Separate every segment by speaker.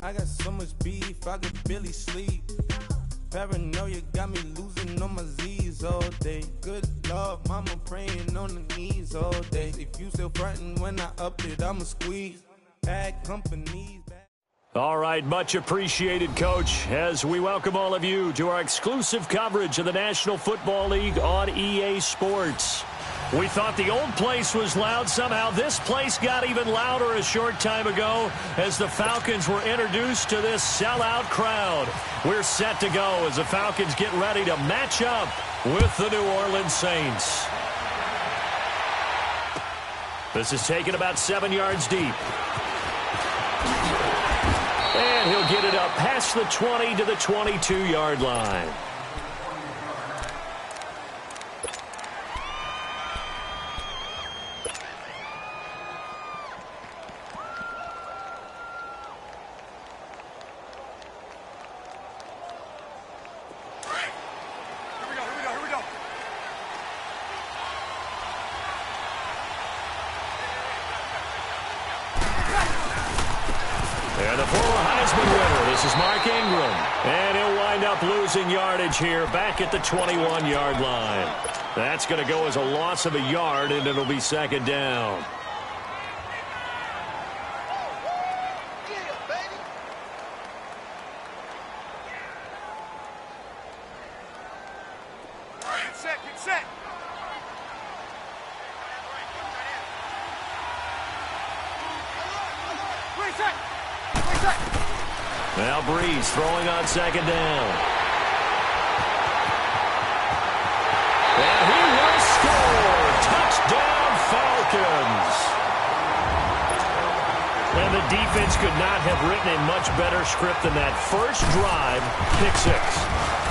Speaker 1: I got so much beef, I could barely sleep. Paranoia got me losing on my Z's all day. Good Lord, mama praying on the knees all day. If you still frontin' when I up it, I'ma squeeze. Bad companies.
Speaker 2: All right, much appreciated, Coach, as we welcome all of you to our exclusive coverage of the National Football League on EA Sports. We thought the old place was loud. Somehow this place got even louder a short time ago as the Falcons were introduced to this sellout crowd. We're set to go as the Falcons get ready to match up with the New Orleans Saints. This is taken about 7 yards deep. And he'll get it up past the 20 to the 22-yard line. And the former Heisman winner, this is Mark Ingram. And he'll wind up losing yardage here back at the 21-yard line. That's going to go as a loss of a yard, and it'll be second down.
Speaker 3: Get set.
Speaker 2: Now Breeze throwing on second down. And he will score. Touchdown, Falcons. And the defense could not have written a much better script than that. First drive, pick six.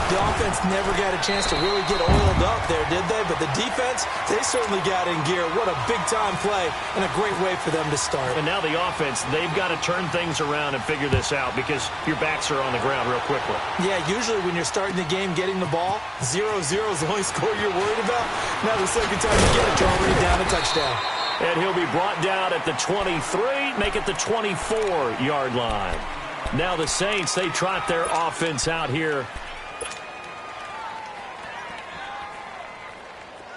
Speaker 4: The offense never got a chance to really get oiled up there, did they? But the defense, they certainly got in gear. What a big-time play and a great way for them to start.
Speaker 2: And now the offense, they've got to turn things around and figure this out because your backs are on the ground real quickly.
Speaker 4: Yeah, usually when you're starting the game getting the ball, 0-0 is the only score you're worried about. Now the second time you get it, you're already down a touchdown.
Speaker 2: And he'll be brought down at the 23, make it the 24-yard line. Now the Saints, they trot their offense out here.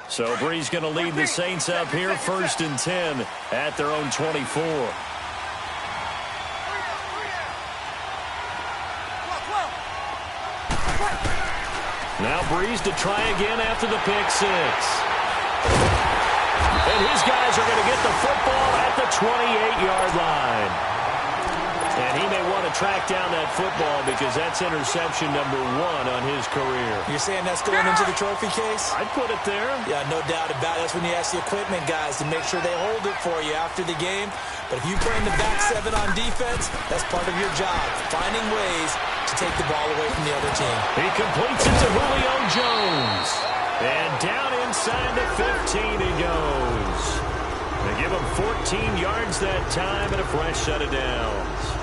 Speaker 2: So Bree's going to lead the Saints up here, 1st and 10 at their own 24. Now Breeze to try again after the pick six. And his guys are going to get the football at the 28-yard line. And he may want to track down that football because that's interception number 1 on his career.
Speaker 4: You're saying that's going into the trophy case?
Speaker 2: I'd put it there.
Speaker 4: Yeah, no doubt about it. That's when you ask the equipment guys to make sure they hold it for you after the game. But if you play in the back seven on defense, that's part of your job, finding ways to take the ball away from the other team.
Speaker 2: He completes it to Julio Jones. And down inside the 15 he goes. They give him 14 yards that time and a fresh set of downs.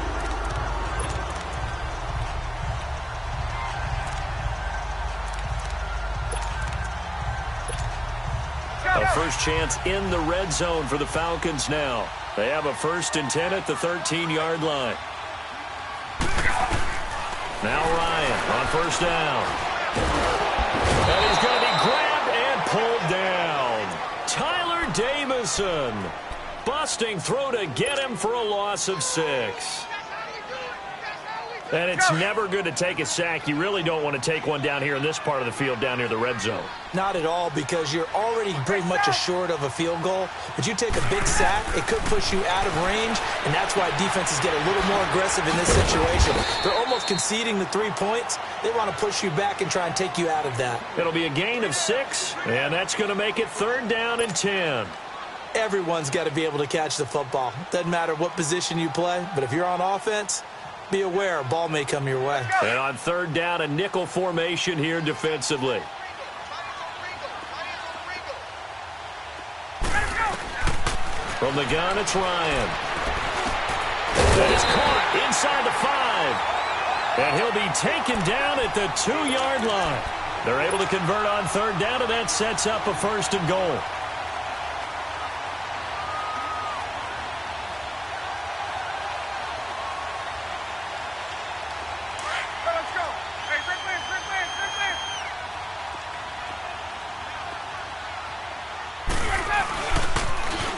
Speaker 2: A first chance in the red zone for the Falcons now. They have a 1st and 10 at the 13-yard line. Now Ryan on first down. And he's going to be grabbed and pulled down. Tyler Davison busting through to get him for a loss of 6. And it's never good to take a sack. You really don't want to take one down here in this part of the field down near the red zone.
Speaker 4: Not at all, because you're already pretty much assured of a field goal. But you take a big sack, it could push you out of range, and that's why defenses get a little more aggressive in this situation. They're almost conceding the 3 points. They want to push you back and try and take you out of that.
Speaker 2: It'll be a gain of 6, and that's going to make it 3rd down and 10.
Speaker 4: Everyone's got to be able to catch the football. Doesn't matter what position you play, but if you're on offense, be aware, a ball may come your way.
Speaker 2: And on 3rd down, a nickel formation here defensively. From the gun, it's Ryan. That is caught inside the 5. And he'll be taken down at the 2-yard line. They're able to convert on 3rd down, and that sets up a 1st and goal.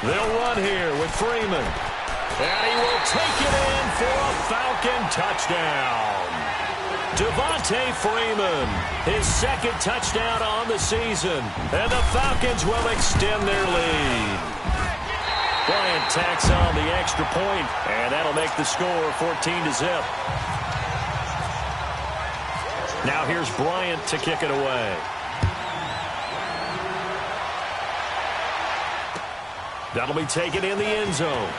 Speaker 2: They'll run here with Freeman. And he will take it in for a Falcon touchdown. Devontae Freeman, his second touchdown on the season. And the Falcons will extend their lead. Bryant tacks on the extra point, and that'll make the score 14-0. Now here's Bryant to kick it away. That'll be taken in the end zone.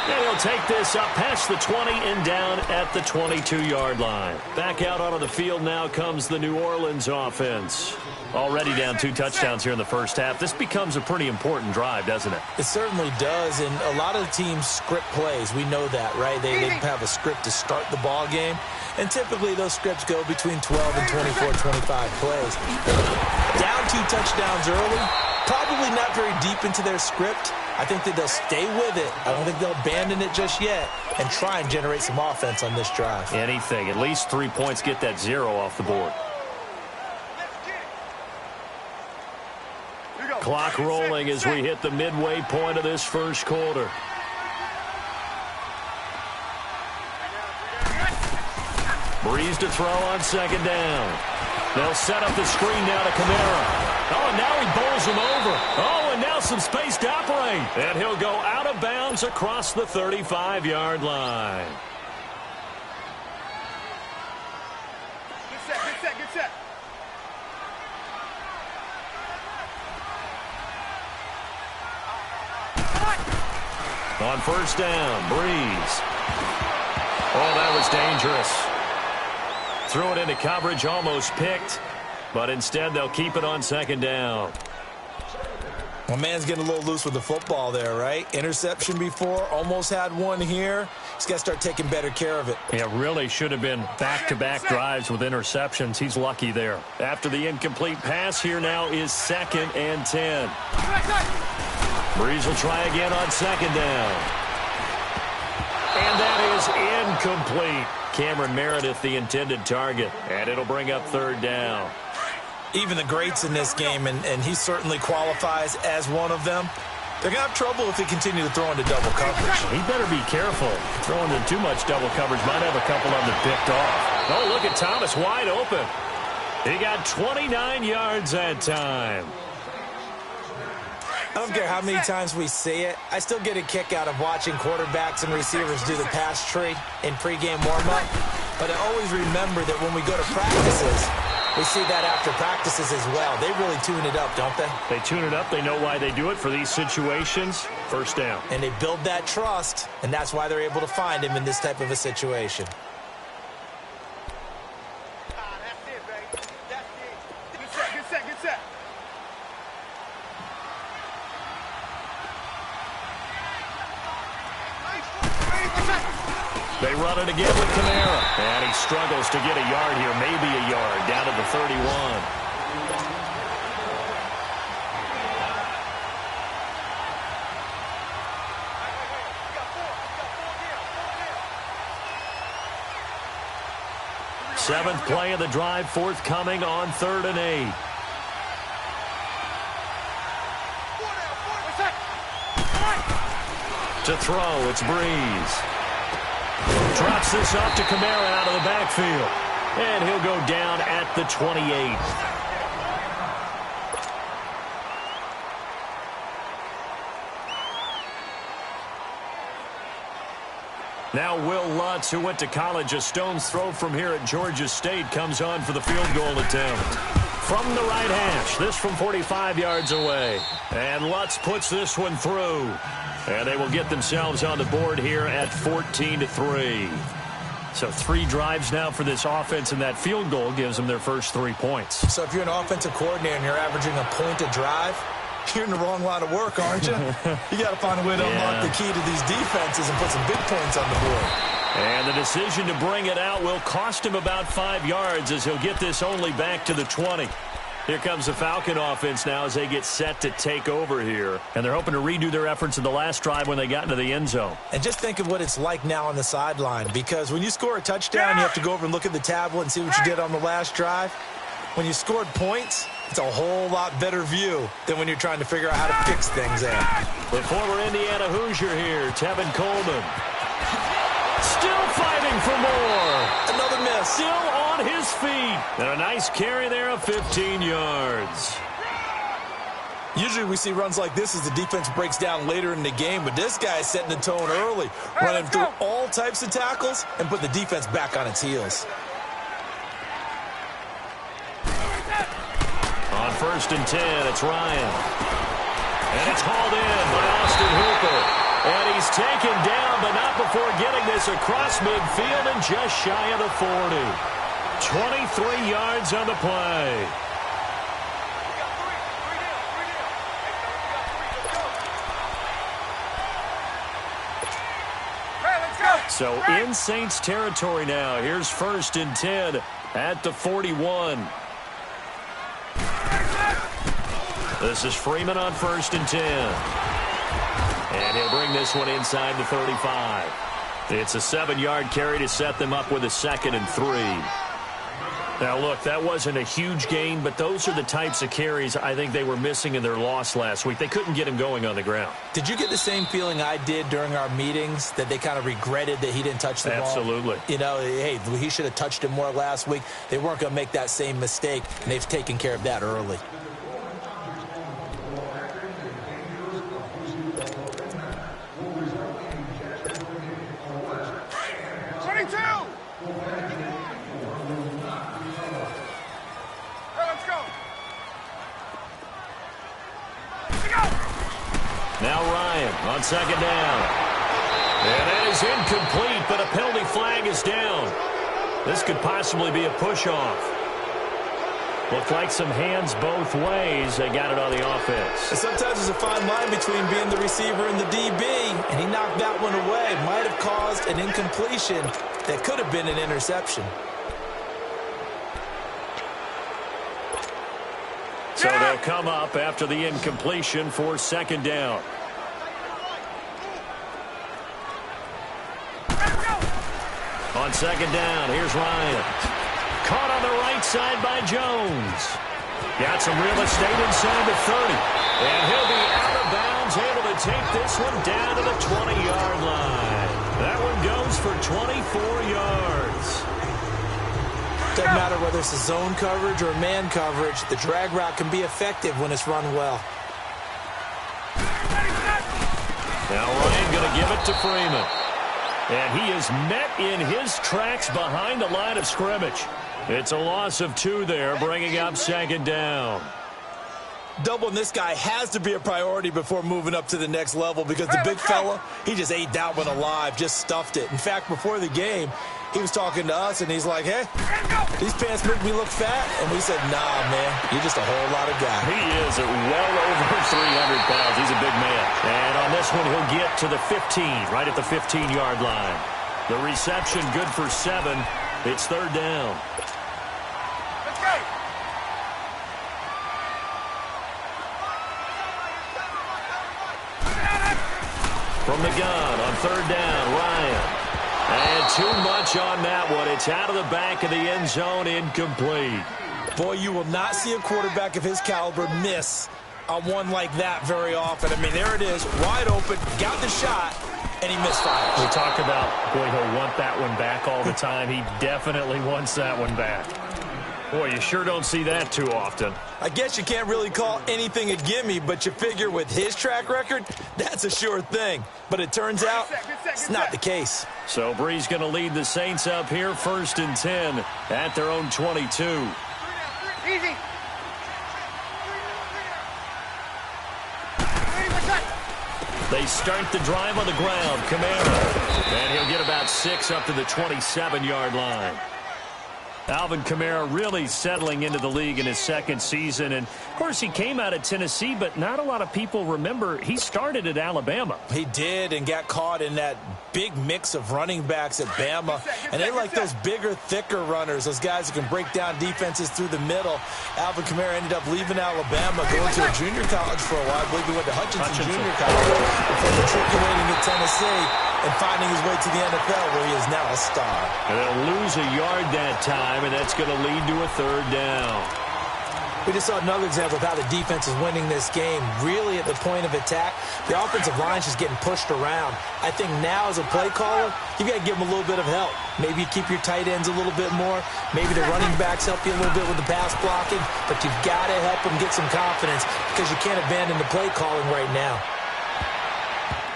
Speaker 2: And he'll take this up past the 20 and down at the 22-yard line. Back out onto the field now comes the New Orleans offense. Already down 2 touchdowns here in the first half. This becomes a pretty important drive, doesn't it?
Speaker 4: It certainly does, and a lot of the teams script plays. We know that, right? They have a script to start the ball game, and typically those scripts go between 12 and 24, 25 plays. Down 2 touchdowns early, probably not very deep into their script. I think that they'll stay with it. I don't think they'll abandon it just yet and try and generate some offense on this drive.
Speaker 2: Anything. At least 3 points, get that 0 off the board. Clock rolling as we hit the midway point of this first quarter. Breeze to throw on second down. They'll set up the screen now to Kamara. Oh, and now he bowls him over. Oh, and now some space to operate. And he'll go out of bounds across the 35-yard line.
Speaker 3: Get set.
Speaker 2: On first down, Breeze. Oh, that was dangerous. Threw it into coverage, almost picked, but instead they'll keep it on second down.
Speaker 4: Well, man's getting a little loose with the football there, right? Interception before, almost had one here. He's got to start taking better care of it.
Speaker 2: Yeah, really should have been back-to-back drives with interceptions. He's lucky there. After the incomplete pass, here now is 2nd and 10. Breeze will try again on second down. And that is incomplete. Cameron Meredith, the intended target. And it'll bring up 3rd down.
Speaker 4: Even the greats in this game, and he certainly qualifies as one of them, they're going to have trouble if they continue to throw into double coverage.
Speaker 2: He better be careful. Throwing in too much double coverage might have a couple of them picked off. Oh, look at Thomas wide open. He got 29 yards that time.
Speaker 4: I don't care how many times we see it. I still get a kick out of watching quarterbacks and receivers do the pass tree in pregame warm-up. But I always remember that when we go to practices, we see that after practices as well. They really tune it up, don't they?
Speaker 2: They tune it up. They know why they do it for these situations. First down.
Speaker 4: And they build that trust, and that's why they're able to find him in this type of a situation.
Speaker 3: Get set.
Speaker 2: They run it again with Kamara. And he struggles to get a yard here, maybe a yard, down to the 31. Seventh play of the drive, forthcoming on 3rd and 8. To throw, it's Breeze. Drops this off to Kamara out of the backfield. And he'll go down at the 28. Now Will Lutz, who went to college a stone's throw from here at Georgia State, comes on for the field goal attempt. From the right hash, this from 45 yards away. And Lutz puts this one through. And they will get themselves on the board here at 14-3. So 3 drives now for this offense, and that field goal gives them their first 3 points.
Speaker 4: So if you're an offensive coordinator and you're averaging a point a drive, you're in the wrong line of work, aren't you? You got to find a way to unlock the key to these defenses and put some big points on the board.
Speaker 2: And the decision to bring it out will cost him about 5 yards as he'll get this only back to the 20. Here comes the Falcon offense now as they get set to take over here. And they're hoping to redo their efforts in the last drive when they got into the end zone.
Speaker 4: And just think of what it's like now on the sideline, because when you score a touchdown, you have to go over and look at the tablet and see what you did on the last drive. When you scored points, It's a whole lot better view than when you're trying to figure out how to fix things there.
Speaker 2: The former Indiana Hoosier here, Tevin Coleman. Still fighting for more.
Speaker 4: Another miss.
Speaker 2: Still on his feet. And a nice carry there of 15 yards.
Speaker 4: Usually we see runs like this as the defense breaks down later in the game, but this guy is setting the tone early, running through all types of tackles and put the defense back on its heels.
Speaker 2: On 1st and 10, it's Ryan. And it's hauled in by Austin Hooper. And he's taken down, but not before getting this across midfield and just shy of the 40. 23 yards on the play. So in Saints territory now. Here's 1st and 10 at the 41. This is Freeman on 1st and 10. And he'll bring this one inside the 35. It's a 7-yard carry to set them up with a 2nd and 3. Now, look, that wasn't a huge gain, but those are the types of carries I think they were missing in their loss last week. They couldn't get him going on the ground.
Speaker 4: Did you get the same feeling I did during our meetings, that they kind of regretted that he didn't touch the ball?
Speaker 2: Absolutely.
Speaker 4: You know, hey, he should have touched it more last week. They weren't going to make that same mistake, and they've taken care of that early.
Speaker 2: Now Ryan on 2nd down. And that is incomplete, but a penalty flag is down. This could possibly be a push-off. Looked like some hands both ways. They got it on the offense.
Speaker 4: Sometimes there's a fine line between being the receiver and the DB, and he knocked that one away. Might have caused an incompletion that could have been an interception.
Speaker 2: So they'll come up after the incompletion for 2nd down. On 2nd down, here's Ryan. Caught on the right side by Jones. Got some real estate inside the 30. And he'll be out of bounds, able to take this one down to the 20-yard line. That one goes for 24 yards.
Speaker 4: Doesn't matter whether it's a zone coverage or man coverage, the drag route can be effective when it's run well.
Speaker 2: Now Ryan going to give it to Freeman. And he is met in his tracks behind the line of scrimmage. It's a loss of 2 there, bringing up 2nd down.
Speaker 4: Doubling this guy has to be a priority before moving up to the next level, because the big fella, he just ate that one alive, just stuffed it. In fact, before the game, he was talking to us, and he's like, hey, these pants make me look fat. And we said, nah, man, you're just a whole lot of guy.
Speaker 2: He is at well over 300 pounds. He's a big man. And on this one, he'll get to the 15, right at the 15-yard line. The reception good for 7. It's 3rd down.
Speaker 3: Let's go.
Speaker 2: From the gun on 3rd down, Ryan. And too much on that one. It's out of the back of the end zone, incomplete.
Speaker 4: Boy, you will not see a quarterback of his caliber miss on one like that very often. I mean, there it is, wide open, got the shot, and he misfires.
Speaker 2: We talk about, boy, he'll want that one back all the time. He definitely wants that one back. Boy, you sure don't see that too often.
Speaker 4: I guess you can't really call anything a gimme, but you figure with his track record, that's a sure thing. But it turns out it's not the case.
Speaker 2: So Bree's going to lead the Saints up here, 1st and 10 at their own 22.
Speaker 3: Easy.
Speaker 2: They start the drive on the ground. Kamara. And he'll get about 6 up to the 27-yard line. Alvin Kamara really settling into the league in his 2nd season. And, of course, he came out of Tennessee, but not a lot of people remember he started at Alabama.
Speaker 4: He did, and got caught in that big mix of running backs at Bama. And they like those bigger, thicker runners, those guys who can break down defenses through the middle. Alvin Kamara ended up leaving Alabama, going to a junior college for a while. I believe he went to Hutchinson Junior College before matriculating at Tennessee and finding his way to the NFL, where he is now a star.
Speaker 2: And they'll lose a yard that time, and that's going to lead to a 3rd down.
Speaker 4: We just saw another example of how the defense is winning this game. Really at the point of attack, the offensive line's just getting pushed around. I think now as a play caller, you've got to give them a little bit of help. Maybe you keep your tight ends a little bit more. Maybe the running backs help you a little bit with the pass blocking. But you've got to help them get some confidence because you can't abandon the play calling right now.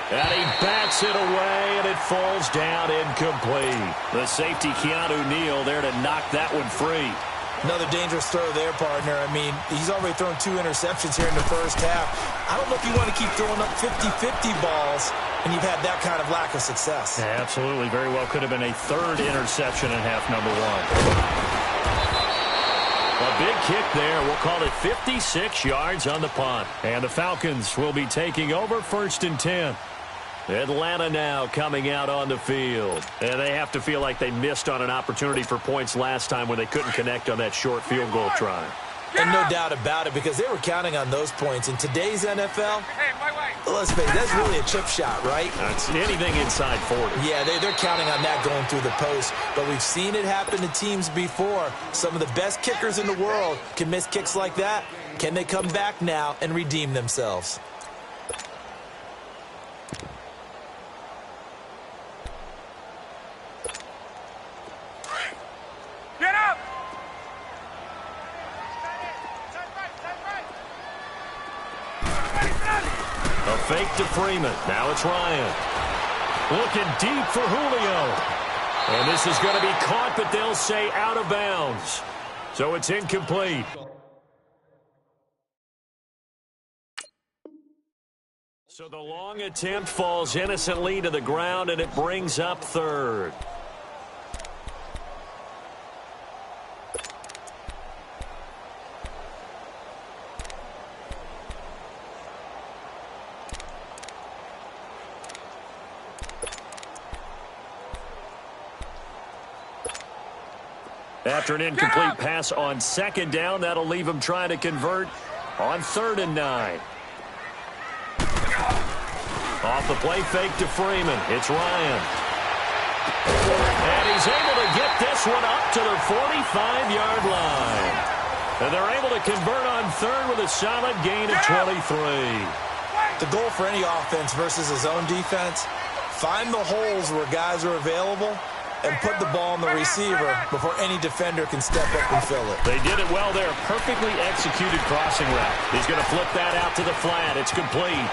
Speaker 2: And he bats it away, and it falls down incomplete. The safety, Keanu Neal, there to knock that one free.
Speaker 4: Another dangerous throw there, partner. I mean, he's already thrown 2 interceptions here in the first half. I don't know if you want to keep throwing up 50-50 balls and you've had that kind of lack of success.
Speaker 2: Yeah, absolutely. Very well could have been a 3rd interception in half number 1. A big kick there. We'll call it 56 yards on the punt. And the Falcons will be taking over 1st and 10. Atlanta now coming out on the field. And they have to feel like they missed on an opportunity for points last time when they couldn't connect on that short field goal try.
Speaker 4: And no doubt about it, because they were counting on those points. In today's NFL, let's face it, that's really a chip shot, right?
Speaker 2: That's anything inside 40.
Speaker 4: Yeah, they're counting on that going through the post. But we've seen it happen to teams before. Some of the best kickers in the world can miss kicks like that. Can they come back now and redeem themselves?
Speaker 2: A fake to Freeman. Now it's Ryan. Looking deep for Julio. And this is going to be caught, but they'll say out of bounds. So it's incomplete. So the long attempt falls innocently to the ground, and it brings up 3rd. After an incomplete pass on 2nd down, that'll leave him trying to convert on 3rd and 9. Off the play fake to Freeman. It's Ryan. And he's able to get this one up to the 45-yard line. And they're able to convert on 3rd with a solid gain of 23.
Speaker 4: The goal for any offense versus his own defense, find the holes where guys are available and put the ball on the receiver before any defender can step up and fill it.
Speaker 2: They did it well there. Perfectly executed crossing route. He's going to flip that out to the flat. It's complete.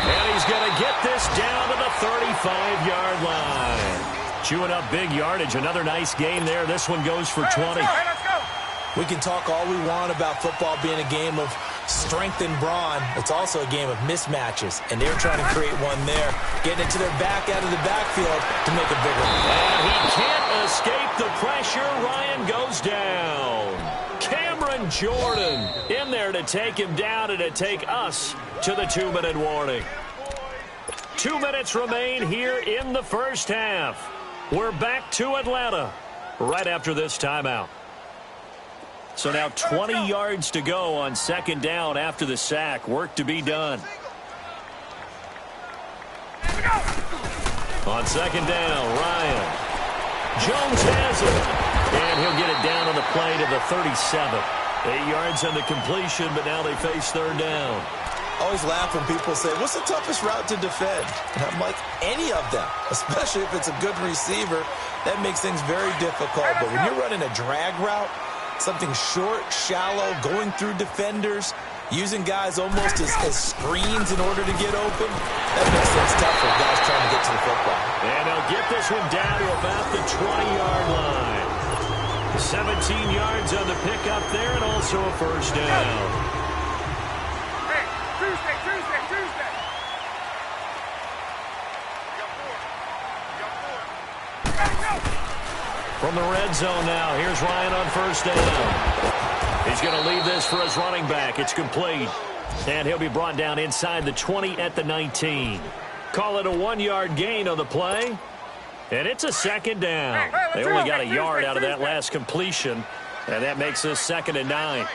Speaker 2: And he's going to get this down to the 35-yard line. Chewing up big yardage. Another nice gain there. This one goes for 20.
Speaker 3: Let's go.
Speaker 4: We can talk all we want about football being a game of strength and brawn. It's also a game of mismatches, and they're trying to create one there, getting it to their back out of the backfield to make a bigger one.
Speaker 2: And he can't escape the pressure. Ryan goes down. Cameron Jordan in there to take him down and to take us to the 2-minute warning. 2 minutes remain here in the first half. We're back to Atlanta right after this timeout. So now 20 yards to go on 2nd down after the sack. Work to be done. On 2nd down, Ryan. Jones has it. And he'll get it down on the play to the 37. 8 yards on the completion, but now they face 3rd down.
Speaker 4: I always laugh when people say, what's the toughest route to defend? And I'm like, any of them, especially if it's a good receiver. That makes things very difficult. But when you're running a drag route, something short, shallow, going through defenders, using guys almost as screens in order to get open, that makes things tough for guys trying to get to the football.
Speaker 2: And they'll get this one down to about the 20-yard line. 17 yards on the pickup there, and also a 1st down.
Speaker 3: Hey, Tuesday.
Speaker 2: From the red zone now, here's Ryan on 1st down. He's going to leave this for his running back. It's complete. And he'll be brought down inside the 20 at the 19. Call it a 1-yard gain on the play. And it's a 2nd down. They only got a yard out of that last completion. And that makes this 2nd and 9.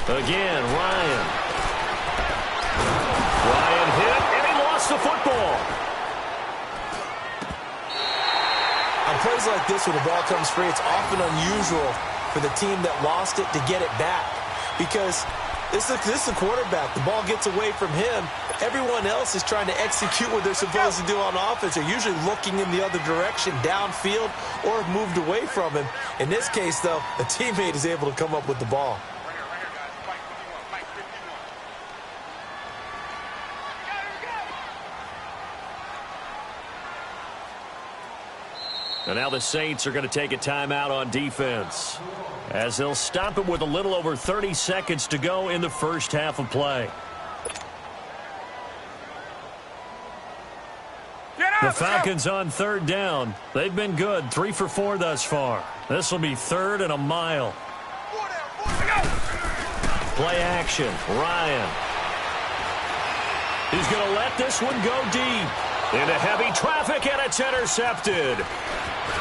Speaker 2: Again, Ryan. Ryan hit, and he lost the football.
Speaker 4: On plays like this, when the ball comes free, it's often unusual for the team that lost it to get it back. Because this is a quarterback. The ball gets away from him. Everyone else is trying to execute what they're supposed to do on offense. They're usually looking in the other direction, downfield, or have moved away from him. In this case, though, a teammate is able to come up with the ball.
Speaker 2: And now the Saints are going to take a timeout on defense, as they'll stop it with a little over 30 seconds to go in the first half of play. The Falcons on third down. They've been good, 3 for 4 thus far. This will be 3rd and a mile. Play action, Ryan. He's going to let this one go deep. Into heavy traffic, and it's intercepted.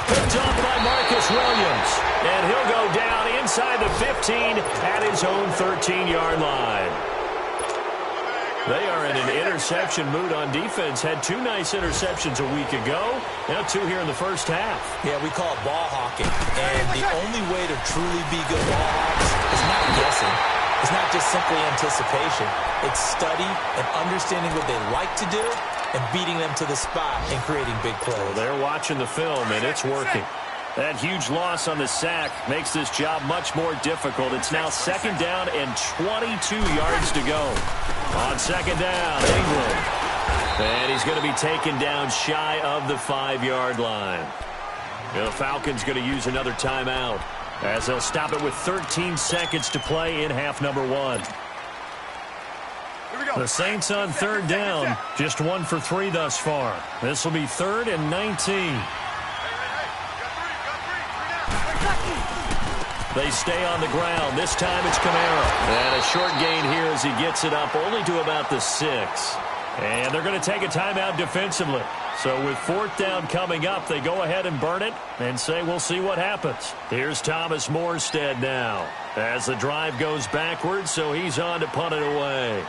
Speaker 2: Picked off by Marcus Williams. And he'll go down inside the 15 at his own 13-yard line. They are in an interception mood on defense. Had 2 nice interceptions a week ago. Now 2 here in the first half.
Speaker 4: Yeah, we call it ball hawking. And the only way to truly be good ball hawks is not guessing. It's not just simply anticipation. It's study and understanding what they like to do and beating them to the spot and creating big plays.
Speaker 2: Well, they're watching the film, and it's working. That huge loss on the sack makes this job much more difficult. It's now 2nd down and 22 yards to go. On 2nd down, England. And he's going to be taken down shy of the 5-yard line. The Falcons going to use another timeout, as they'll stop it with 13 seconds to play in half number 1. The Saints on 3rd down, just 1 for 3 thus far. This will be 3rd and 19. They stay on the ground. This time it's Kamara. And a short gain here as he gets it up only to about the 6. And they're going to take a timeout defensively. So with 4th down coming up, they go ahead and burn it and say we'll see what happens. Here's Thomas Morstead now as the drive goes backwards, so he's on to punt it away.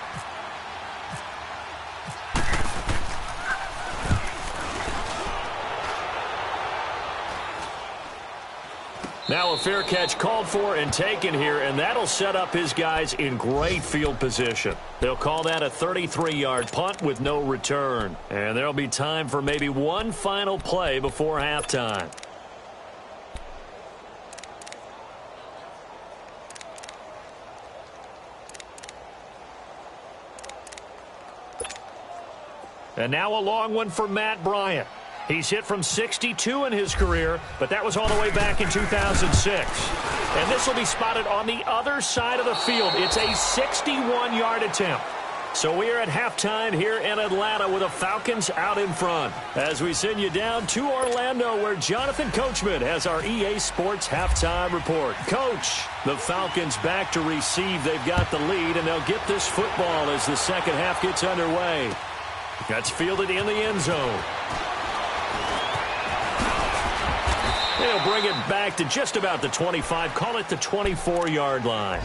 Speaker 2: Now a fair catch called for and taken here, and that'll set up his guys in great field position. They'll call that a 33-yard punt with no return. And there'll be time for maybe one final play before halftime. And now a long one for Matt Bryant. He's hit from 62 in his career, but that was all the way back in 2006. And this will be spotted on the other side of the field. It's a 61-yard attempt. So we are at halftime here in Atlanta with the Falcons out in front. As we send you down to Orlando, where Jonathan Coachman has our EA Sports halftime report. Coach, the Falcons back to receive. They've got the lead, and they'll get this football as the second half gets underway. That's fielded in the end zone. They'll bring it back to just about the 25, call it the 24-yard line.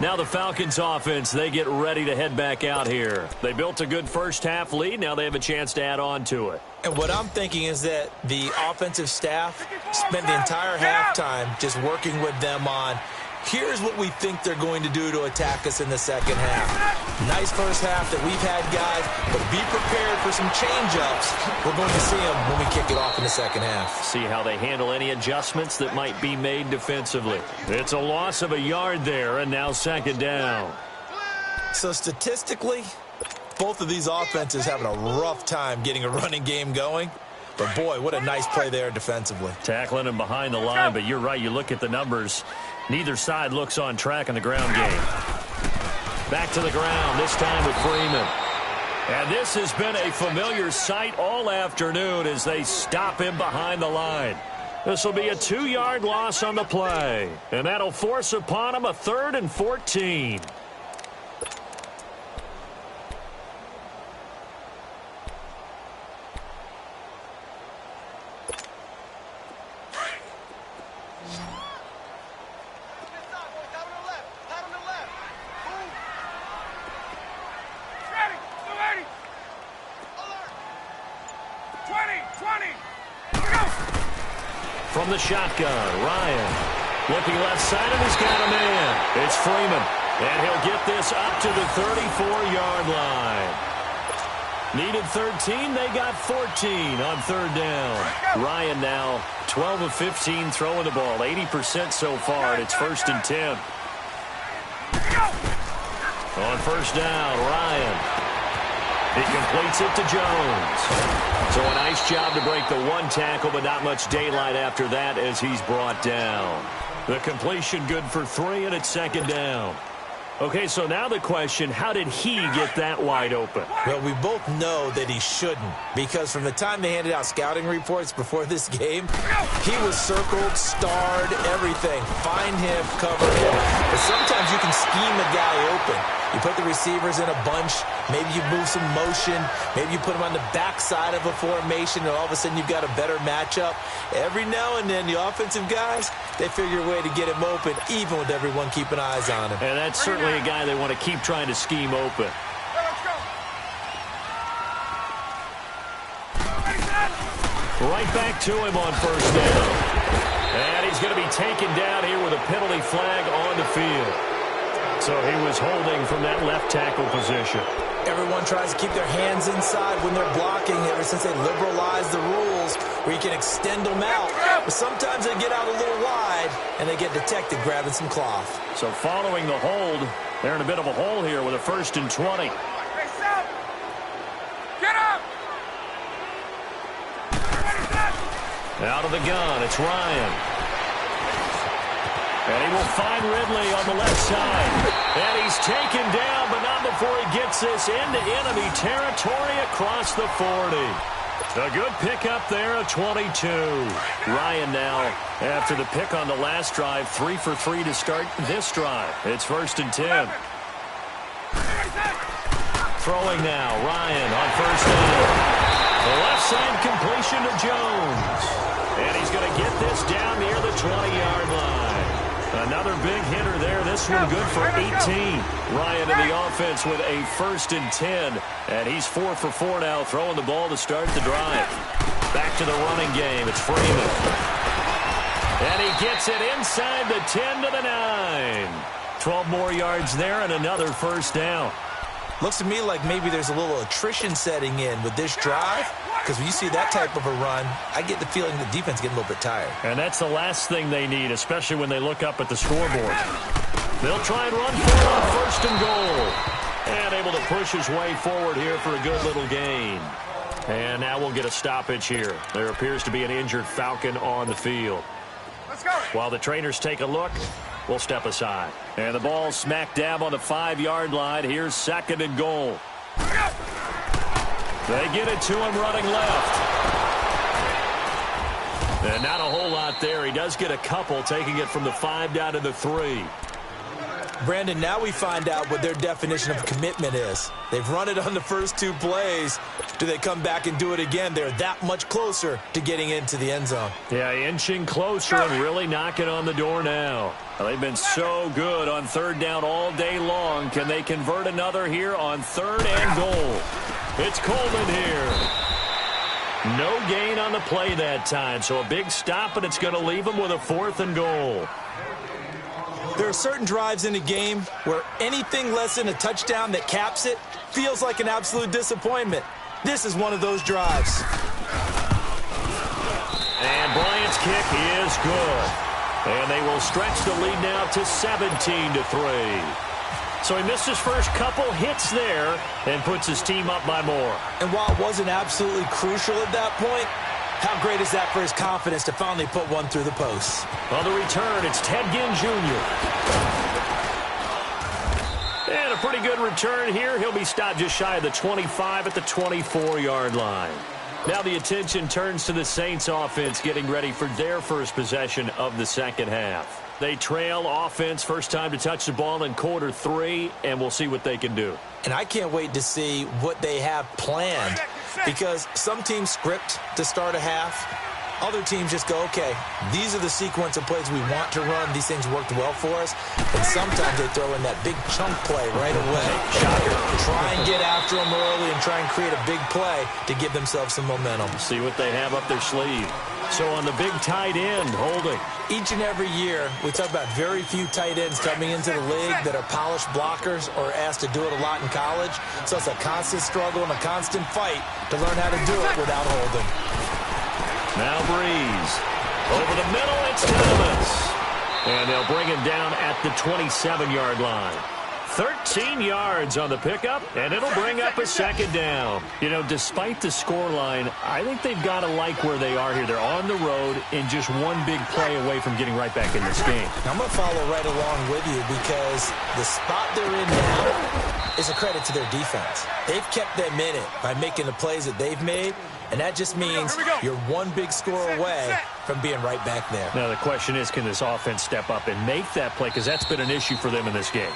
Speaker 2: Now the Falcons offense, they get ready to head back out here. They built a good first half lead. Now they have a chance to add on to it.
Speaker 4: And what I'm thinking is that the offensive staff spent the entire halftime just working with them on, here's what we think they're going to do to attack us in the second half. Nice first half that we've had, guys, but be prepared for some change-ups. We're going to see them when we kick it off in the second half.
Speaker 2: See how they handle any adjustments that might be made defensively. It's a loss of a yard there, and now second down.
Speaker 4: So statistically, both of these offenses having a rough time getting a running game going. But, boy, what a nice play there defensively.
Speaker 2: Tackling him behind the line, but you're right. You look at the numbers. Neither side looks on track in the ground game. Back to the ground, this time with Freeman. And this has been a familiar sight all afternoon as they stop him behind the line. This will be a 2-yard loss on the play. And that'll force upon him a 3rd and 14. From the shotgun, Ryan. Looking left side, and he's got a man. It's Freeman, and he'll get this up to the 34-yard line. Needed 13, they got 14 on third down. Ryan now 12 of 15 throwing the ball, 80% so far, and it's 1st and 10. On first down, Ryan. He completes it to Jones. So a nice job to break the one tackle, but not much daylight after that as he's brought down. The completion good for 3, and it's 2nd down. Okay, so now the question, how did he get that wide open?
Speaker 4: Well, we both know that he shouldn't, because from the time they handed out scouting reports before this game, he was circled, starred, everything. Find him, cover him. But sometimes you can scheme a guy open. You put the receivers in a bunch, maybe you move some motion, maybe you put them on the backside of a formation, and all of a sudden you've got a better matchup. Every now and then, the offensive guys, they figure a way to get him open, even with everyone keeping eyes on him.
Speaker 2: And that's certainly a guy they want to keep trying to scheme open. Right back to him on first down. And he's going to be taken down here with a penalty flag on the field. So he was holding from that left tackle position.
Speaker 4: Everyone tries to keep their hands inside when they're blocking ever since they liberalized the rules where you can extend them out. But sometimes they get out a little wide and they get detected grabbing some cloth.
Speaker 2: So following the hold, they're in a bit of a hole here with a 1st and 20.
Speaker 3: Get up!
Speaker 2: Out of the gun, it's Ryan. And he will find Ridley on the left side. And he's taken down, but not before he gets this into enemy territory across the 40. A good pickup there at 22. Ryan now, after the pick on the last drive, 3 for 3 to start this drive. It's 1st and 10. Throwing now, Ryan on first down. The left side completion to Jones. And he's going to get this down near the 20-yard line. Another big hitter there. This one good for 18. Ryan in the offense with a 1st and 10. And he's 4 for 4 now, throwing the ball to start the drive. Back to the running game. It's Freeman. And he gets it inside the 10 to the 9. 12 more yards there and another first down.
Speaker 4: Looks to me like maybe there's a little attrition setting in with this drive, because when you see that type of a run, I get the feeling the defense getting a little bit tired.
Speaker 2: And that's the last thing they need, especially when they look up at the scoreboard. They'll try and run for it on 1st and goal. And able to push his way forward here for a good little gain. And now we'll get a stoppage here. There appears to be an injured Falcon on the field.
Speaker 3: Let's go.
Speaker 2: While the trainers take a look, we'll step aside. And the ball smack dab on the 5-yard line. Here's 2nd and goal. They get it to him running left. And not a whole lot there. He does get a couple, taking it from the 5 down to the 3.
Speaker 4: Brandon, now we find out what their definition of commitment is. They've run it on the first 2 plays. Do they come back and do it again? They're that much closer to getting into the end zone.
Speaker 2: Yeah, inching closer and really knocking on the door now. Well, they've been so good on 3rd down all day long. Can they convert another here on 3rd and goal? It's Coleman here. No gain on the play that time, so a big stop, and it's going to leave them with a 4th and goal.
Speaker 4: There are certain drives in a game where anything less than a touchdown that caps it feels like an absolute disappointment. This is one of those drives.
Speaker 2: And Bryant's kick is good. And they will stretch the lead now to 17-3. So he missed his first couple hits there and puts his team up by more.
Speaker 4: And while it wasn't absolutely crucial at that point, how great is that for his confidence to finally put one through the post?
Speaker 2: On the return, it's Ted Ginn Jr. And a pretty good return here. He'll be stopped just shy of the 25 at the 24-yard line. Now the attention turns to the Saints offense getting ready for their first possession of the second half. They trail offense, first time to touch the ball in quarter 3, and we'll see what they can do.
Speaker 4: And I can't wait to see what they have planned, because some teams script to start a half. Other teams just go, okay, these are the sequence of plays we want to run. These things worked well for us. And sometimes they throw in that big chunk play right away. Shocker. Try and get after them early and try and create a big play to give themselves some momentum.
Speaker 2: See what they have up their sleeve. So on the big tight end, holding.
Speaker 4: Each and every year, we talk about very few tight ends coming into the league that are polished blockers or asked to do it a lot in college. So it's a constant struggle and a constant fight to learn how to do it without holding.
Speaker 2: Now Breeze. Over the middle, it's Thomas. And they'll bring him down at the 27-yard line. 13 yards on the pickup, and it'll bring up a second down. You know, despite the scoreline, I think they've got to like where they are here. They're on the road and just one big play away from getting right back in this game.
Speaker 4: Now, I'm going to follow right along with you because the spot they're in now is a credit to their defense. They've kept them in it by making the plays that they've made, and that just means you're one big score away from being right back there.
Speaker 2: Now, the question is, can this offense step up and make that play? Because that's been an issue for them in this game.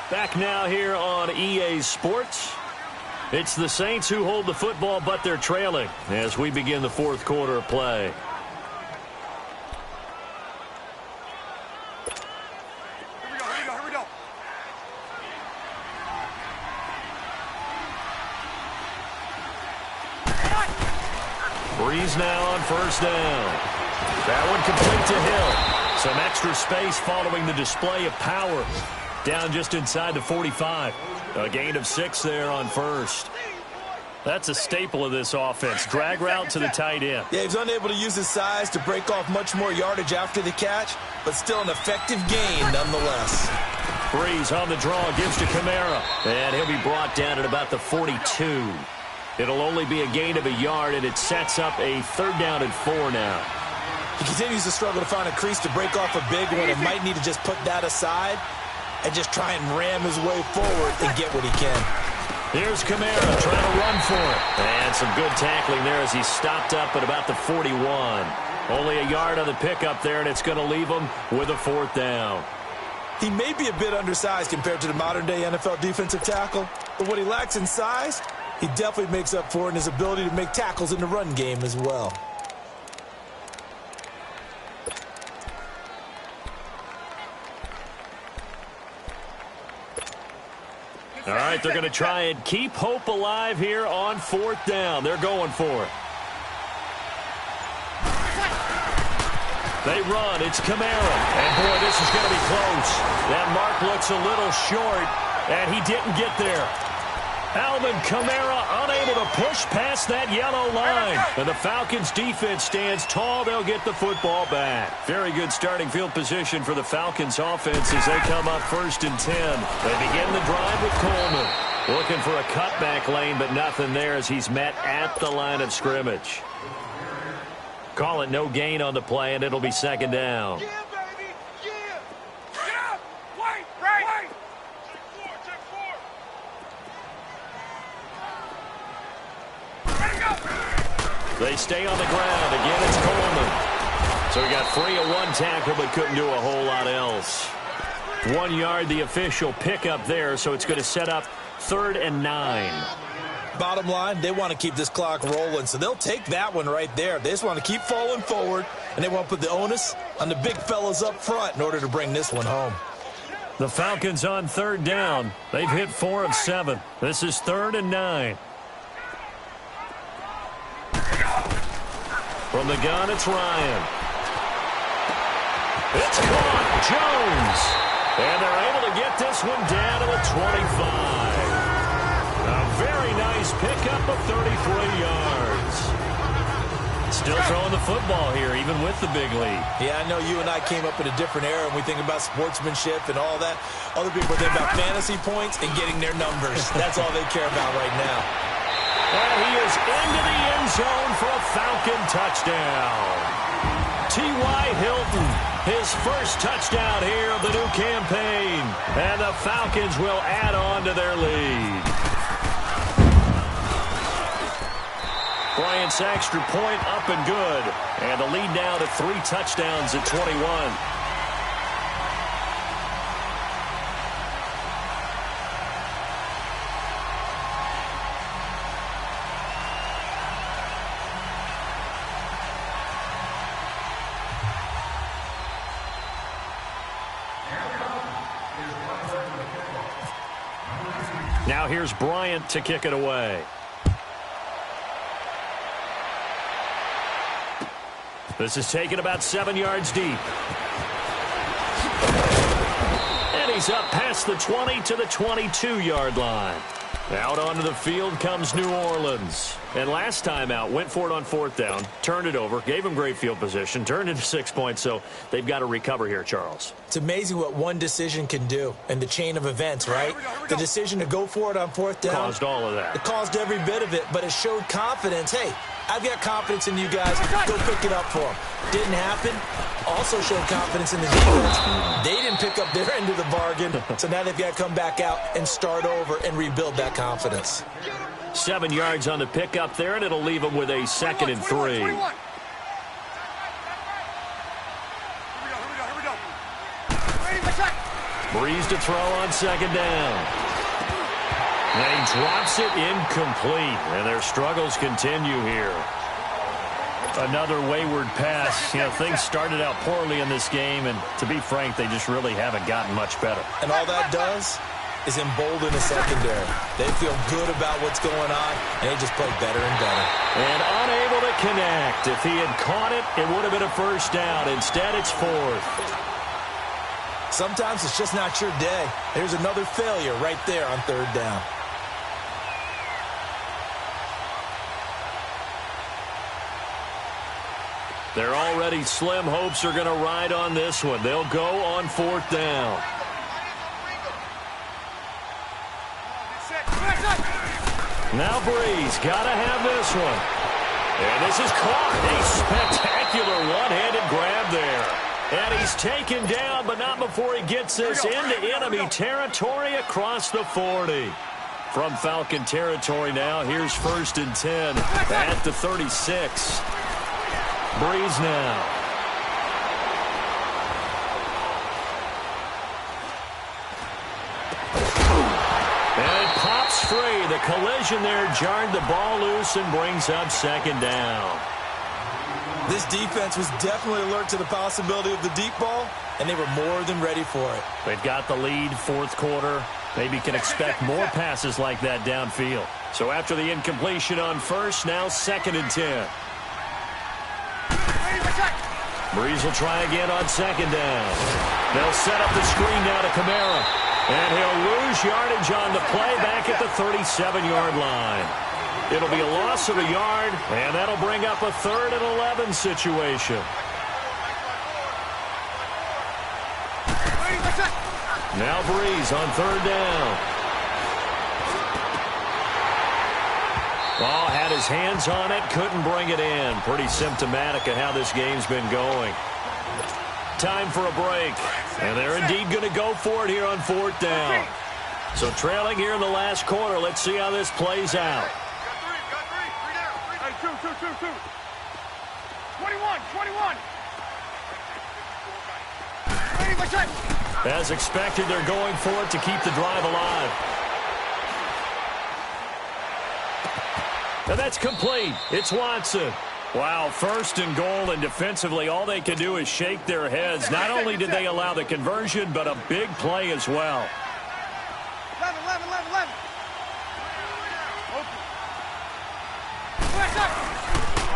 Speaker 2: Back now here on EA Sports. It's the Saints who hold the football, but they're trailing as we begin the fourth quarter of play.
Speaker 3: Here we go.
Speaker 2: Breeze now on first down. That one complete to Hill. Some extra space following the display of power. Down just inside the 45. A gain of 6 there on first. That's a staple of this offense. Drag route to the tight end.
Speaker 4: Yeah, he's unable to use his size to break off much more yardage after the catch, but still an effective gain nonetheless.
Speaker 2: Breeze on the draw, gives to Kamara. And he'll be brought down at about the 42. It'll only be a gain of a yard, and it sets up a 3rd down and 4 now.
Speaker 4: He continues to struggle to find a crease to break off a big one and might need to just put that aside and just try and ram his way forward and get what he can.
Speaker 2: Here's Kamara trying to run for it. And some good tackling there as he stopped up at about the 41. Only a yard on the pickup there, and it's going to leave him with a 4th down.
Speaker 4: He may be a bit undersized compared to the modern-day NFL defensive tackle, but what he lacks in size, he definitely makes up for in his ability to make tackles in the run game as well.
Speaker 2: All right, they're going to try and keep hope alive here on 4th down. They're going for it. They run. It's Kamara. And, boy, this is going to be close. That mark looks a little short, and he didn't get there. Alvin Kamara unable to push past that yellow line. And the Falcons' defense stands tall. They'll get the football back. Very good starting field position for the Falcons' offense as they come up 1st and 10. They begin the drive with Coleman. Looking for a cutback lane, but nothing there as he's met at the line of scrimmage. Call it no gain on the play, and it'll be 2nd down.
Speaker 3: Yeah, baby. Yeah. Get up. Wait. Right. Check 4. Ready, go.
Speaker 2: They stay on the ground. Again, it's Coleman. So he got free of 1 tackle, but couldn't do a whole lot else. 1 yard, the official pickup there, so it's going to set up 3rd and 9.
Speaker 4: Bottom line, they want to keep this clock rolling, so they'll take that one right there. They just want to keep falling forward, and they want to put the onus on the big fellas up front in order to bring this one home.
Speaker 2: The Falcons on 3rd down. They've hit 4 of 7. This is 3rd and 9. From the gun, it's Ryan. It's caught. Jones. And they're able to get this one down to the 25. A very nice pickup of 33 yards. Still throwing the football here, even with the big lead.
Speaker 4: Yeah, I know you and I came up in a different era, and we think about sportsmanship and all that. Other people think about fantasy points and getting their numbers. That's all they care about right now.
Speaker 2: And he is into the end zone for a Falcon touchdown. T.Y. Hilton, his first touchdown here of the new campaign. And the Falcons will add on to their lead. Bryant's extra point up and good. And the lead now to 3 touchdowns at 21. Now here's Bryant to kick it away. This is taken about 7 yards deep. And he's up past the 20 to the 22-yard line. Out onto the field comes New Orleans. And last time out, went for it on 4th down, turned it over, gave him great field position, turned into 6 points, so they've got to recover here, Charles.
Speaker 4: It's amazing what one decision can do in the chain of events, right? The decision to go for it on 4th down.
Speaker 2: Caused all of that.
Speaker 4: It caused every bit of it, but it showed confidence. Hey, I've got confidence in you guys. Go pick it up for them. Didn't happen. Also showed confidence in the defense. They didn't pick up their end of the bargain, so now they've got to come back out and start over and rebuild that confidence.
Speaker 2: 7 yards on the pickup there, and it'll leave them with a 2nd and 3.
Speaker 3: Here we go.
Speaker 2: Breeze to throw on 2nd down. And he drops it incomplete, and their struggles continue here. Another wayward pass. You know, things started out poorly in this game, and to be frank, they just really haven't gotten much better.
Speaker 4: And all that does is embolden the secondary. They feel good about what's going on, and they just play better and better.
Speaker 2: And unable to connect. If he had caught it, it would have been a 1st down. Instead, it's 4th.
Speaker 4: Sometimes it's just not your day. There's another failure right there on 3rd down.
Speaker 2: Their already slim hopes are going to ride on this one. They'll go on 4th down. Now Breeze got to have this one. And this is caught. A spectacular one-handed grab there. And he's taken down, but not before he gets this into enemy territory across the 40. From Falcon territory now, here's 1st and 10 at the 36. Breeze now. And it pops free. The collision there jarred the ball loose and brings up 2nd down.
Speaker 4: This defense was definitely alert to the possibility of the deep ball, and they were more than ready for it.
Speaker 2: They've got the lead, 4th quarter. Maybe can expect more passes like that downfield. So after the incompletion on 1st, now 2nd and 10. Breeze will try again on 2nd down. They'll set up the screen now to Kamara. And he'll lose yardage on the play back at the 37-yard line. It'll be a loss of a yard, and that'll bring up a 3rd and 11 situation. Now Breeze on 3rd down. Ball had his hands on it, couldn't bring it in. Pretty symptomatic of how this game's been going. Time for a break. And they're indeed going to go for it here on 4th down. So trailing here in the last quarter, let's see how this plays out.
Speaker 3: Hey, two. 21.
Speaker 2: As expected, they're going for it to keep the drive alive. And that's complete. It's Watson. Wow, 1st and goal, and defensively, all they can do is shake their heads. Not only did they allow the conversion, but a big play as well.
Speaker 3: 11.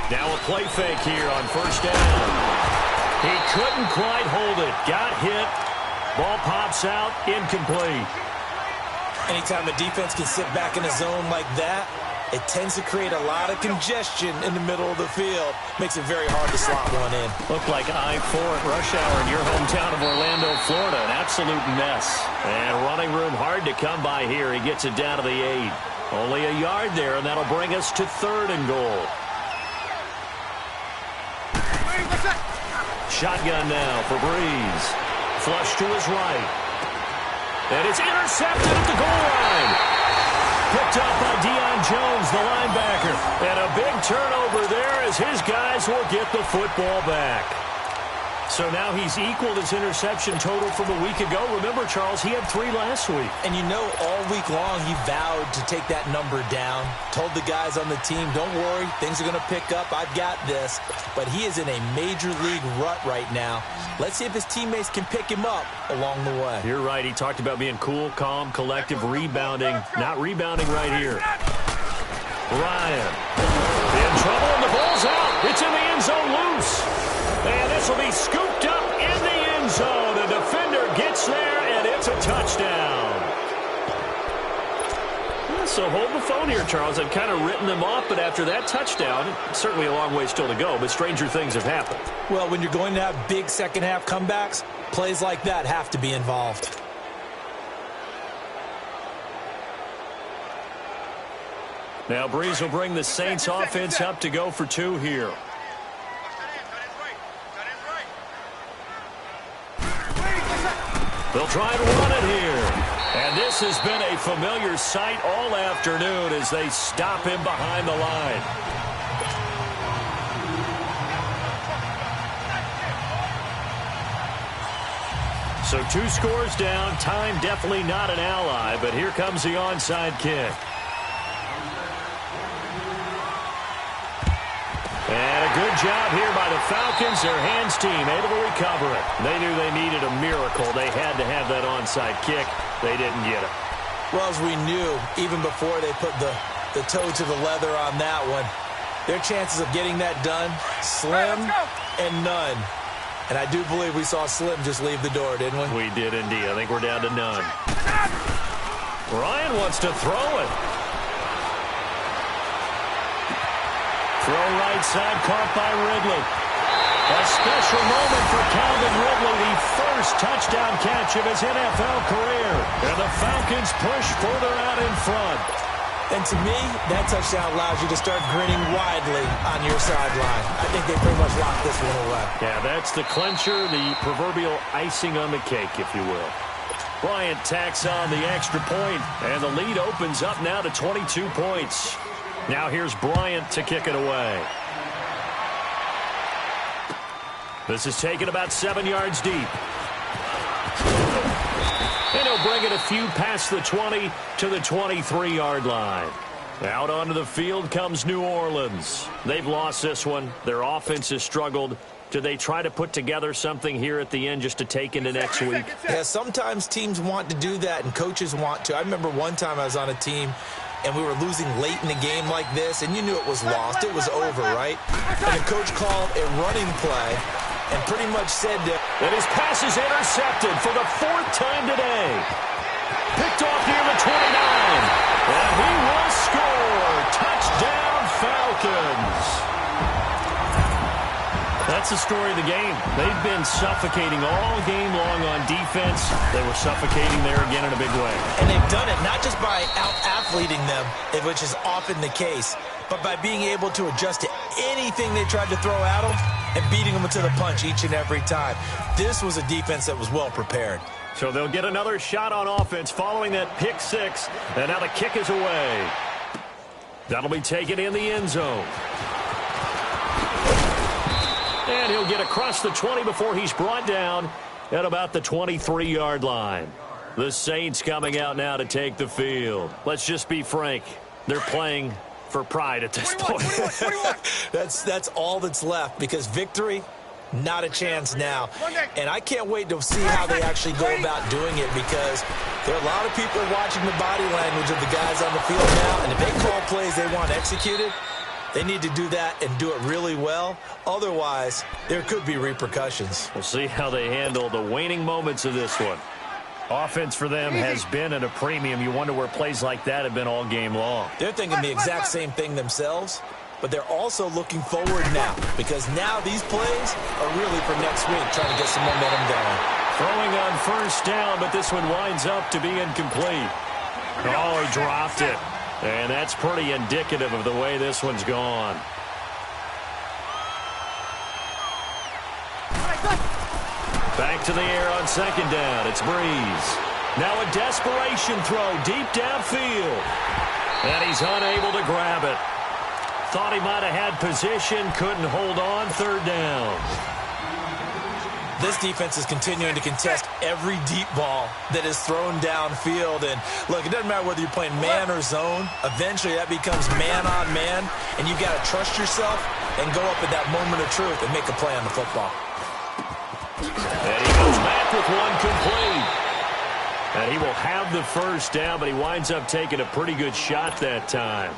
Speaker 2: Now a play fake here on 1st down. He couldn't quite hold it. Got hit. Ball pops out. Incomplete.
Speaker 4: Anytime a defense can sit back in a zone like that, it tends to create a lot of congestion in the middle of the field. Makes it very hard to slot one in.
Speaker 2: Looked like I-4 at rush hour in your hometown of Orlando, Florida. An absolute mess. And running room hard to come by here. He gets it down to the 8. Only a yard there, and that'll bring us to 3rd and goal. Shotgun now for Breeze. Flush to his right. And it's intercepted at the goal line. Picked up by Deion Jones, the linebacker. And a big turnover there as his guys will get the football back. So now he's equaled his interception total from a week ago. Remember, Charles, he had 3 last week.
Speaker 4: And you know, all week long he vowed to take that number down. Told the guys on the team, don't worry, things are going to pick up. I've got this. But he is in a major league rut right now. Let's see if his teammates can pick him up along the way.
Speaker 2: You're right. He talked about being cool, calm, collective, rebounding. Not rebounding right here. Ryan in trouble, and the ball's out. It's in the end zone loose. And this will be scooped up in the end zone. The defender gets there, and it's a touchdown. Yeah, so hold the phone here, Charles. I've kind of written them off, but after that touchdown, certainly a long way still to go, but stranger things have happened.
Speaker 4: Well, when you're going to have big second-half comebacks, plays like that have to be involved.
Speaker 2: Now Breeze will bring the Saints offense up to go for 2 here. They'll try and run it here. And this has been a familiar sight all afternoon as they stop him behind the line. So 2 scores down. Time definitely not an ally, but here comes the onside kick. And a good job here by the Falcons. Their hands team able to recover it. They knew they needed a miracle. They had to have that onside kick. They didn't get it.
Speaker 4: Well, as we knew, even before they put the toe to the leather on that one, their chances of getting that done, slim and none. And I do believe we saw Slim just leave the door, didn't we?
Speaker 2: We did indeed. I think we're down to none. Ryan wants to throw it. Throw right side, caught by Ridley. A special moment for Calvin Ridley, the first touchdown catch of his NFL career. And the Falcons push further out in front.
Speaker 4: And to me, that touchdown allows you to start grinning widely on your sideline. I think they pretty much locked this one away.
Speaker 2: Yeah, that's the clincher, the proverbial icing on the cake, if you will. Bryant tacks on the extra point, and the lead opens up now to 22 points. Now here's Bryant to kick it away. This is taken about 7 yards deep. And he'll bring it a few past the 20 to the 23-yard line. Out onto the field comes New Orleans. They've lost this one. Their offense has struggled. Do they try to put together something here at the end just to take into next week?
Speaker 4: Yeah, sometimes teams want to do that and coaches want to. I remember one time I was on a team and we were losing late in a game like this, and you knew it was lost. It was over, right? And the coach called a running play and pretty much said that.
Speaker 2: And his pass is intercepted for the 4th time today. Picked off near the 29. And he will score. Touchdown, Falcons. That's the story of the game. They've been suffocating all game long on defense. They were suffocating there again in a big way.
Speaker 4: And they've done it not just by out-athleting them, which is often the case, but by being able to adjust to anything they tried to throw at them and beating them to the punch each and every time. This was a defense that was well prepared.
Speaker 2: So they'll get another shot on offense following that pick 6. And now the kick is away. That'll be taken in the end zone. And he'll get across the 20 before he's brought down at about the 23-yard line. The Saints coming out now to take the field. Let's just be frank. They're playing for pride at this point.
Speaker 4: That's all that's left, because victory, not a chance now. And I can't wait to see how they actually go about doing it, because there are a lot of people watching the body language of the guys on the field now, and if they call plays they want executed, they need to do that and do it really well. Otherwise, there could be repercussions.
Speaker 2: We'll see how they handle the waning moments of this one. Offense for them has been at a premium. You wonder where plays like that have been all game long.
Speaker 4: They're thinking the exact same thing themselves, but they're also looking forward now, because now these plays are really for next week, trying to get some momentum going.
Speaker 2: Throwing on first down, but this one winds up to be incomplete. Oh, he dropped it. And that's pretty indicative of the way this one's gone. Back to the air on second down. It's Breeze. Now a desperation throw deep downfield. And he's unable to grab it. Thought he might have had position. Couldn't hold on. Third down.
Speaker 4: This defense is continuing to contest every deep ball that is thrown downfield. And, look, it doesn't matter whether you're playing man or zone. Eventually, that becomes man on man, and you've got to trust yourself and go up at that moment of truth and make a play on the football.
Speaker 2: And he goes back with one complete. And he will have the first down, but he winds up taking a pretty good shot that time.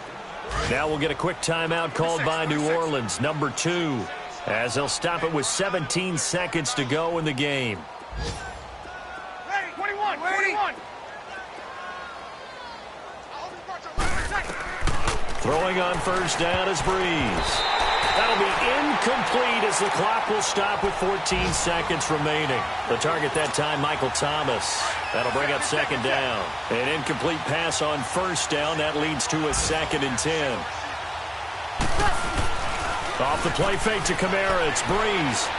Speaker 2: Now we'll get a quick timeout called by New Orleans, number 2, as they'll stop it with 17 seconds to go in the game.
Speaker 3: Ready, 21, 21.
Speaker 2: Throwing on first down is Breeze. That'll be incomplete as the clock will stop with 14 seconds remaining. The target that time, Michael Thomas. That'll bring up second down. An incomplete pass on first down. That leads to a 2nd and 10. Off the play fake to Kamara. It's Breeze.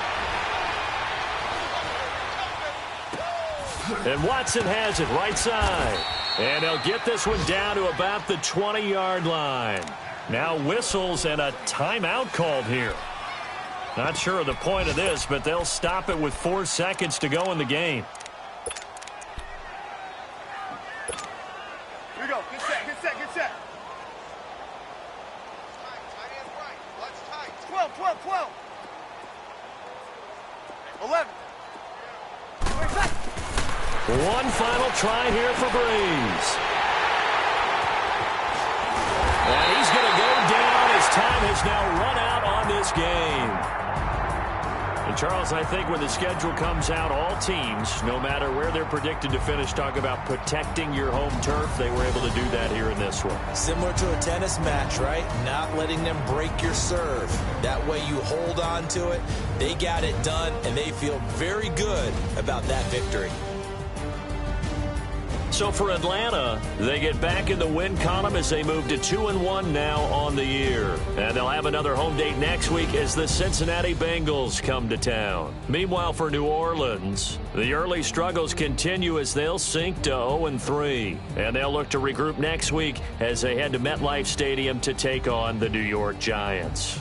Speaker 2: And Watson has it right side. And they'll get this one down to about the 20-yard line. Now whistles and a timeout called here. Not sure of the point of this, but they'll stop it with 4 seconds to go in the game.
Speaker 3: Here we go. Get set, get set, get set. 12, 12, 12. 11.
Speaker 2: One final try here for Breeze. And he's going to go down as time has now run out on this game. And Charles, I think when the schedule comes out, all teams, no matter where they're predicted to finish, talk about protecting your home turf. They were able to do that here in this one.
Speaker 4: Similar to a tennis match, right? Not letting them break your serve. That way you hold on to it. They got it done, and they feel very good about that victory.
Speaker 2: So for Atlanta, they get back in the win column as they move to 2-1 now on the year. And they'll have another home date next week as the Cincinnati Bengals come to town. Meanwhile, for New Orleans, the early struggles continue as they'll sink to 0-3. And they'll look to regroup next week as they head to MetLife Stadium to take on the New York Giants.